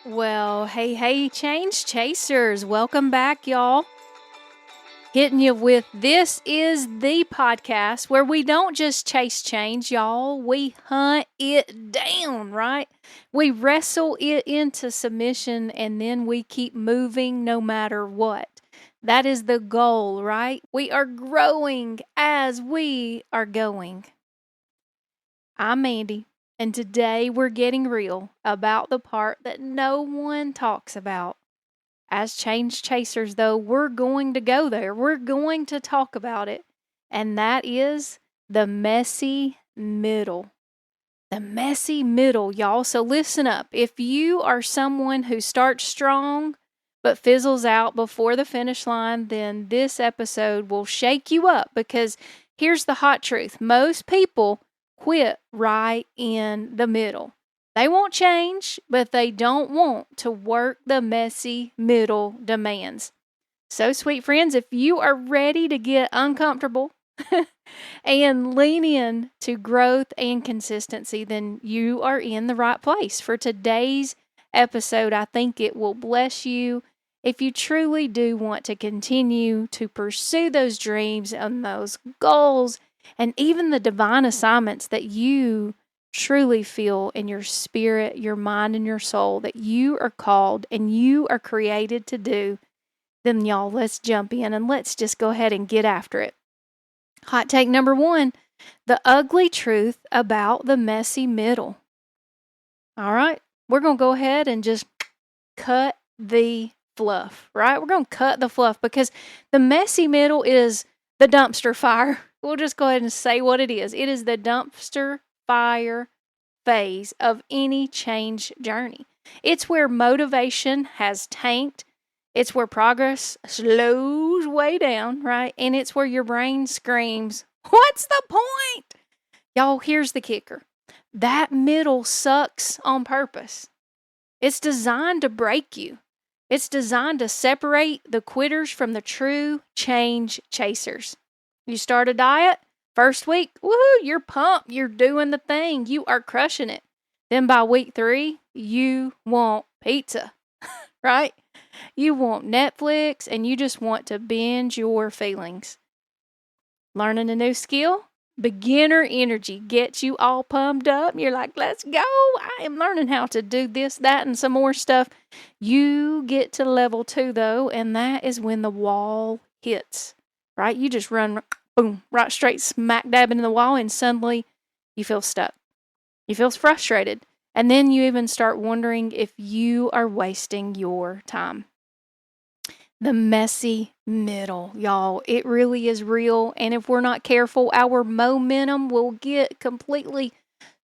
Well, hey, change chasers. Welcome back, y'all. Hitting you with This Is the Podcast where we don't just chase change, y'all. We hunt it down, right? We wrestle it into submission and then we keep moving no matter what. That is the goal, right? We are growing as we are going. I'm Mandy, and today we're getting real about the part that no one talks about. As change chasers, though, we're going to go there. We're going to talk about it. And that is the messy middle. The messy middle, y'all. So listen up. If you are someone who starts strong but fizzles out before the finish line, then this episode will shake you up because here's the hot truth. Most people quit right in the middle. They won't change, but they don't want to work the messy middle demands. So, sweet friends, if you are ready to get uncomfortable and lean in to growth and consistency, then you are in the right place. For today's episode, I think it will bless you if you truly do want to continue to pursue those dreams and those goals and even the divine assignments that you truly feel in your spirit, your mind, and your soul that you are called and you are created to do. Then, y'all, let's jump in and let's just go ahead and get after it. Hot take number 1, the ugly truth about the messy middle. All right, we're going to go ahead and just cut the fluff, right? We're going to cut the fluff because the messy middle is the dumpster fire. We'll just go ahead and say what it is. It is the dumpster fire phase of any change journey. It's where motivation has tanked. It's where progress slows way down, right? And it's where your brain screams, "What's the point?" Y'all, here's the kicker. That middle sucks on purpose. It's designed to break you. It's designed to separate the quitters from the true change chasers. You start a diet, first week, woohoo, you're pumped. You're doing the thing. You are crushing it. Then by week 3, you want pizza, right? You want Netflix and you just want to binge your feelings. Learning a new skill, beginner energy gets you all pumped up. You're like, let's go. I am learning how to do this, that, and some more stuff. You get to level 2, though, and that is when the wall hits, right? You just run, boom, right straight smack dab into the wall, and suddenly you feel stuck. You feel frustrated. And then you even start wondering if you are wasting your time. The messy middle, y'all. It really is real. And if we're not careful, our momentum will get completely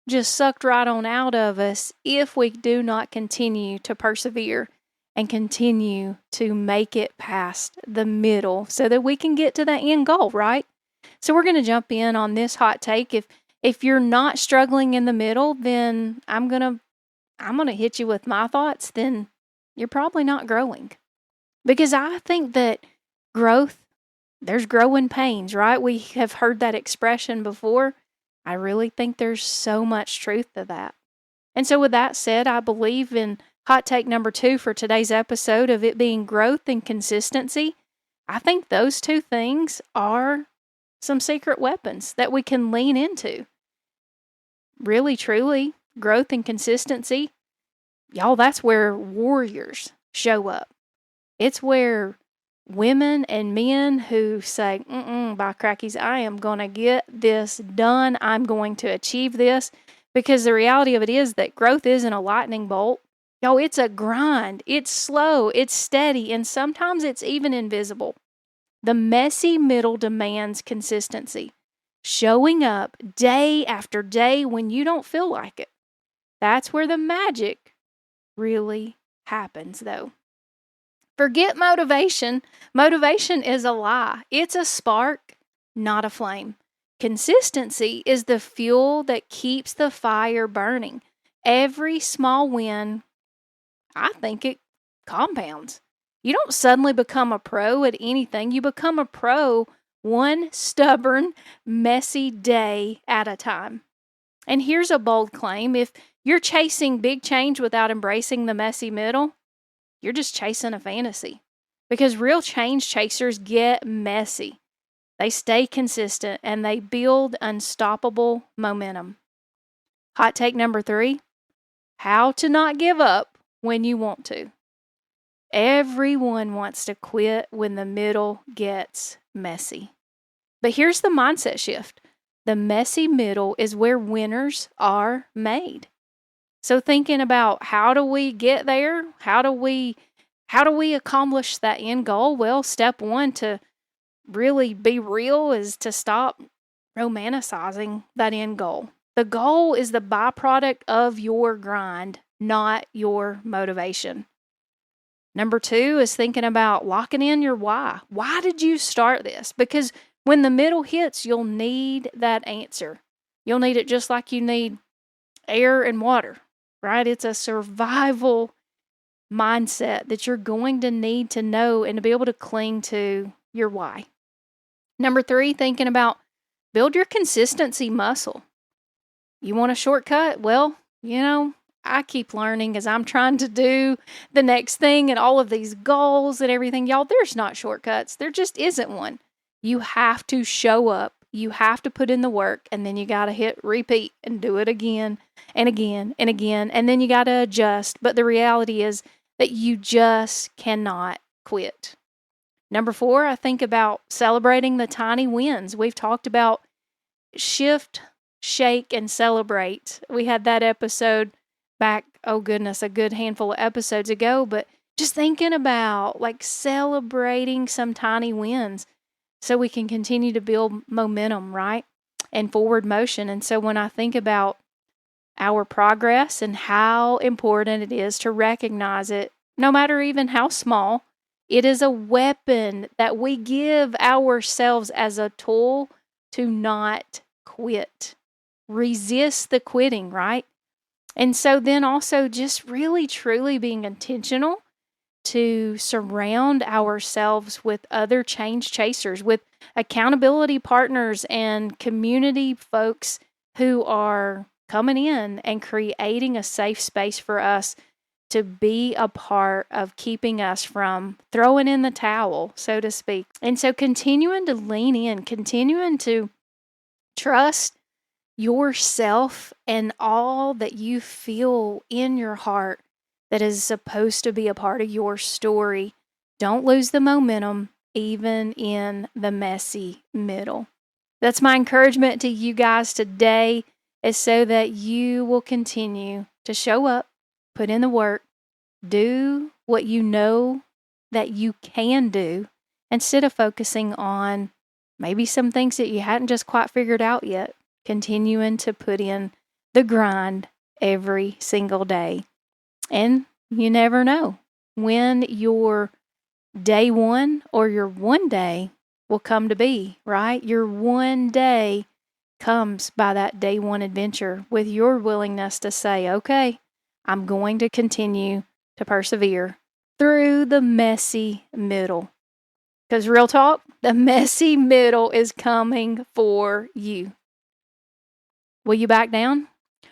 just sucked right on out of us if we do not continue to persevere and continue to make it past the middle so that we can get to the end goal, right? So we're going to jump in on this hot take. If you're not struggling in the middle, then I'm going to hit you with my thoughts, then you're probably not growing. Because I think that growth, there's growing pains, right? We have heard that expression before. I really think there's so much truth to that. And so with that said, I believe in hot take number 2 for today's episode of it being growth and consistency. I think those two things are some secret weapons that we can lean into. Really, truly, growth and consistency. Y'all, that's where warriors show up. It's where women and men who say, by crackies, I am going to get this done. I'm going to achieve this. Because the reality of it is that growth isn't a lightning bolt. Y'all, it's a grind. It's slow. It's steady. And sometimes it's even invisible. The messy middle demands consistency. Showing up day after day when you don't feel like it. That's where the magic really happens, though. Forget motivation. Motivation is a lie. It's a spark, not a flame. Consistency is the fuel that keeps the fire burning. Every small win, I think it compounds. You don't suddenly become a pro at anything. You become a pro one stubborn, messy day at a time. And here's a bold claim. You're chasing big change without embracing the messy middle. You're just chasing a fantasy. Because real change chasers get messy. They stay consistent and they build unstoppable momentum. Hot take number 3, how to not give up when you want to. Everyone wants to quit when the middle gets messy. But here's the mindset shift. The messy middle is where winners are made. So thinking about how do we get there? How do we accomplish that end goal? Well, step 1 to really be real is to stop romanticizing that end goal. The goal is the byproduct of your grind, not your motivation. Number 2 is thinking about locking in your why. Why did you start this? Because when the middle hits, you'll need that answer. You'll need it just like you need air and water, right? It's a survival mindset that you're going to need to know and to be able to cling to your why. Number 3, thinking about build your consistency muscle. You want a shortcut? Well, I keep learning as I'm trying to do the next thing and all of these goals and everything. Y'all, there's not shortcuts. There just isn't one. You have to show up. You have to put in the work, and then you got to hit repeat and do it again and again and again. And then you got to adjust. But the reality is that you just cannot quit. Number 4, I think about celebrating the tiny wins. We've talked about shift, shake, and celebrate. We had that episode back, a good handful of episodes ago, but just thinking about celebrating some tiny wins so we can continue to build momentum, right? And forward motion. And so when I think about our progress and how important it is to recognize it, no matter even how small, it is a weapon that we give ourselves as a tool to not quit. Resist the quitting, right? And so then also just really truly being intentional to surround ourselves with other change chasers, with accountability partners and community folks who are coming in and creating a safe space for us to be a part of keeping us from throwing in the towel, so to speak. And so continuing to lean in, continuing to trust yourself and all that you feel in your heart that is supposed to be a part of your story. Don't lose the momentum, even in the messy middle. That's my encouragement to you guys today, is so that you will continue to show up, put in the work, do what you know that you can do, instead of focusing on maybe some things that you hadn't just quite figured out yet. Continuing to put in the grind every single day. And you never know when your day 1 or your one day will come to be, right? Your one day comes by that day 1 adventure with your willingness to say, okay, I'm going to continue to persevere through the messy middle. Because real talk, the messy middle is coming for you. Will you back down?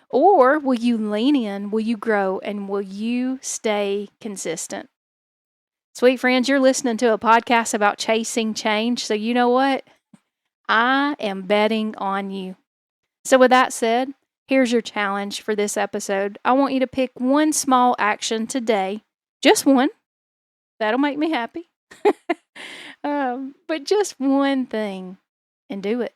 Or will you lean in? Will you grow? And will you stay consistent? Sweet friends, you're listening to a podcast about chasing change. So you know what? I am betting on you. So with that said, here's your challenge for this episode. I want you to pick one small action today. Just one. That'll make me happy. But just one thing, and do it.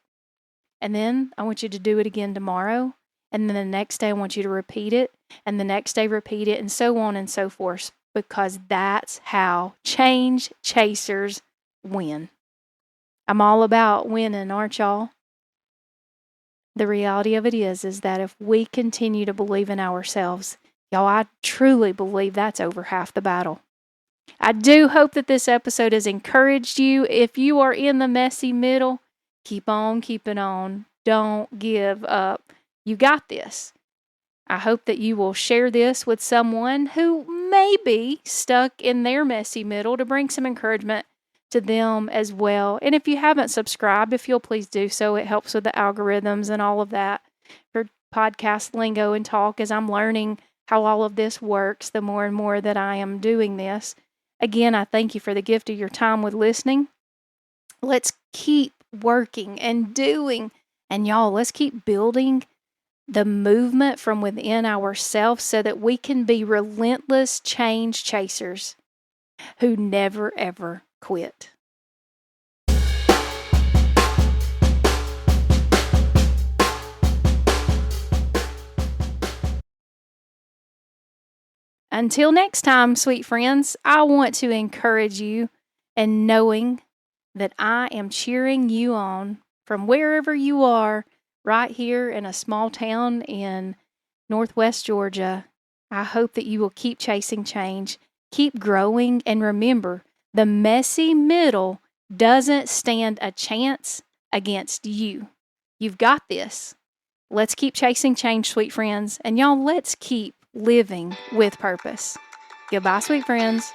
And then I want you to do it again tomorrow. And then the next day I want you to repeat it. And the next day repeat it, and so on and so forth. Because that's how change chasers win. I'm all about winning, aren't y'all? The reality of it is that if we continue to believe in ourselves, y'all, I truly believe that's over half the battle. I do hope that this episode has encouraged you. If you are in the messy middle, keep on keeping on. Don't give up. You got this. I hope that you will share this with someone who may be stuck in their messy middle to bring some encouragement to them as well. And if you haven't subscribed, if you'll please do so, it helps with the algorithms and all of that for podcast lingo and talk as I'm learning how all of this works, the more and more that I am doing this. Again, I thank you for the gift of your time with listening. Let's keep working and doing. And y'all, let's keep building the movement from within ourselves so that we can be relentless change chasers who never, ever quit. Until next time, sweet friends, I want to encourage you and knowing that I am cheering you on from wherever you are, right here in a small town in Northwest Georgia. I hope that you will keep chasing change, keep growing, and remember, the messy middle doesn't stand a chance against you. You've got this. Let's keep chasing change, sweet friends, and y'all, let's keep living with purpose. Goodbye, sweet friends.